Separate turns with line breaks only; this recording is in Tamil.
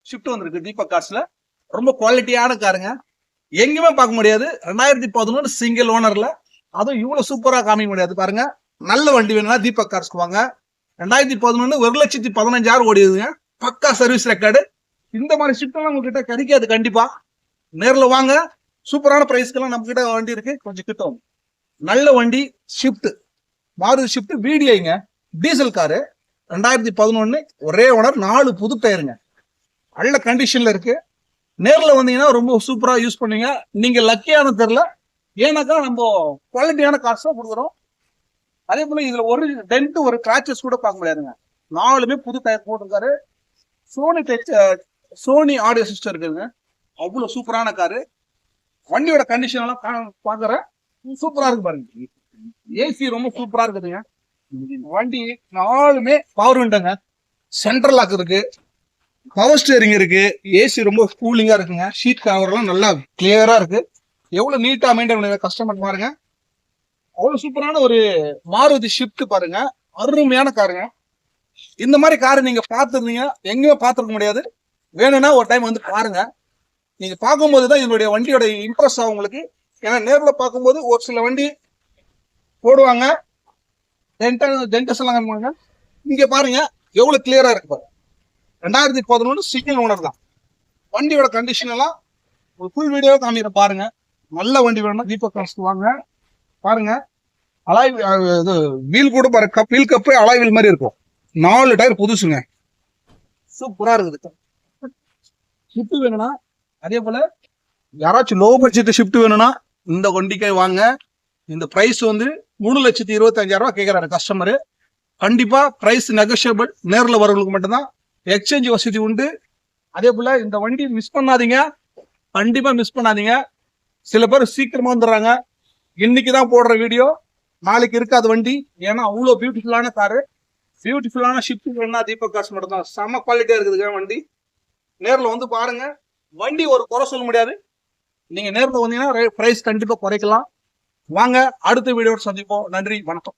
ஷிஃப்ட் வந்திருக்கு தீபக் கார்ஸ்ல. ரொம்ப குவாலிட்டியான காருங்க, எங்கேயுமே பார்க்க முடியாது. 2011 சிங்கிள் ஓனர்ல, அதுவும் இவ்வளவு சூப்பரா காமிக்க முடியாது பாருங்க. நல்ல வண்டி வேணும்னா தீபக் கார்ஸ்க்கு வாங்க. 2011 1,15,000 ஓடிடுதுங்க. பக்கா சர்வீஸ் ரெக்கார்டு. இந்த மாதிரி ஷிஃப்ட் எல்லாம் உங்ககிட்ட கிடைக்காது கண்டிப்பா. நேரில் வாங்க. சூப்பரான பிரைஸ்க்கெல்லாம் நம்ம கிட்ட வண்டி இருக்கு. கொஞ்சம் கிட்ட நல்ல வண்டி ஷிஃப்ட், மாருதி ஷிஃப்ட் VDIங்க, டீசல் காரு, 2011 ஒரே ஓனர், 4 புது டயருங்க, நல்ல கண்டிஷன்ல இருக்கு. நேரில் வந்தீங்கன்னா ரொம்ப சூப்பரா யூஸ் பண்ணுவீங்க. நீங்க லக்கியான தெரியல, ஏன்னாக்கா நம்ம குவாலிட்டியான காசு தான் கொடுக்குறோம். அதே போல இதுல ஒரு டென்ட் ஒரு கிராச்சஸ் கூட பார்க்க முடியாதுங்க. 4மே புது டயர் போட்டிருக்காரு. சோனி ஆடியோ சிஸ்டம் இருக்குங்க. அவ்வளவு சூப்பரான காரு. வண்டியோட கண்டிஷன் எல்லாம் பாக்குறேன், சூப்பரா இருக்கு பாருங்க. ஏசி ரொம்ப சூப்பரா இருக்குதுங்க. வண்டி 4மே பவர் விண்டோங்க, சென்ட்ரல் லாக் இருக்கு, பவர் ஸ்டியரிங் இருக்கு, ஏசி ரொம்ப கூலிங்கா இருக்குங்க. ஷீட் கவர் எல்லாம் நல்லா கிளியரா இருக்கு. எவ்வளவு நீட்டா மெயின்டைன் பண்ண கஸ்டமர் பாருங்க. அவ்வளவு சூப்பரான ஒரு மாருதி ஷிஃப்ட் பாருங்க, அருமையான காருங்க. இந்த மாதிரி காரு நீங்க பார்த்துருந்தீங்க, எங்கேயுமே பார்த்துருக்க முடியாது. வேணும்னா ஒரு டைம் வந்து பாருங்க. நீங்க பார்க்கும்போதுதான் இதனுடைய வண்டியோட இம்ப்ரெஸ் ஆகும் உங்களுக்கு. ஏன்னா நேரில் பார்க்கும்போது ஒரு சில வண்டி போடுவாங்க, டென்டஸ் எல்லாம். இங்க பாருங்க எவ்வளவு கிளியரா இருக்கு பாருங்க. 2011 சிங்கிள் ஓனர் தான். வண்டியோட கண்டிஷன் எல்லாம் ஒரு ஃபுல் வீடியோ காமிக்கிற பாருங்க. நல்ல வண்டி வேணும்னா தீபக் கார்ஸ்க்கு வாங்க. பாருங்க, அலாய் இது வீல் கூட பாருங்க, வீல் கப்பு அலாய் வீல் மாதிரி இருக்கும். 4 டயர் புதுசுங்க, சூப்பரா இருக்குது. ஷிஃப்ட் வேணும்னா, அதே போல யாராச்சும் லோ பட்ஜெட் ஷிஃப்ட் வேணும்னா இந்த வண்டிக்கை வாங்க. இந்த பிரைஸ் வந்து 3,25,000 கேட்கிறாரு கஸ்டமரு. கண்டிப்பா பிரைஸ் நெகோஷியபிள். நேரில் வரவங்களுக்கு மட்டும்தான். எக்ஸ்சேஞ்ச் வசதி உண்டு. அதே போல இந்த வண்டி மிஸ் பண்ணாதீங்க, கண்டிப்பா மிஸ் பண்ணாதீங்க. சில பேர் சீக்கிரமா வந்துடுறாங்க, இன்னைக்குதான் போடுற வீடியோ, நாளைக்கு இருக்காது வண்டி. ஏன்னா அவ்வளோ பியூட்டிஃபுல்லான காரு, பியூட்டிஃபுல்லான ஷிஃப்ட் வேணும்னா தீபக் கார்ஸ் மட்டும் தான். செம குவாலிட்டியா இருக்குதுங்க வண்டி. நேரில் வந்து பாருங்க. வண்டி ஒரு குறை சொல்ல முடியாது. நீங்க நேரில் வந்தீங்கன்னா பிரைஸ் கண்டிப்பா குறைக்கலாம். வாங்க, அடுத்த வீடியோட சந்திப்போம். நன்றி, வணக்கம்.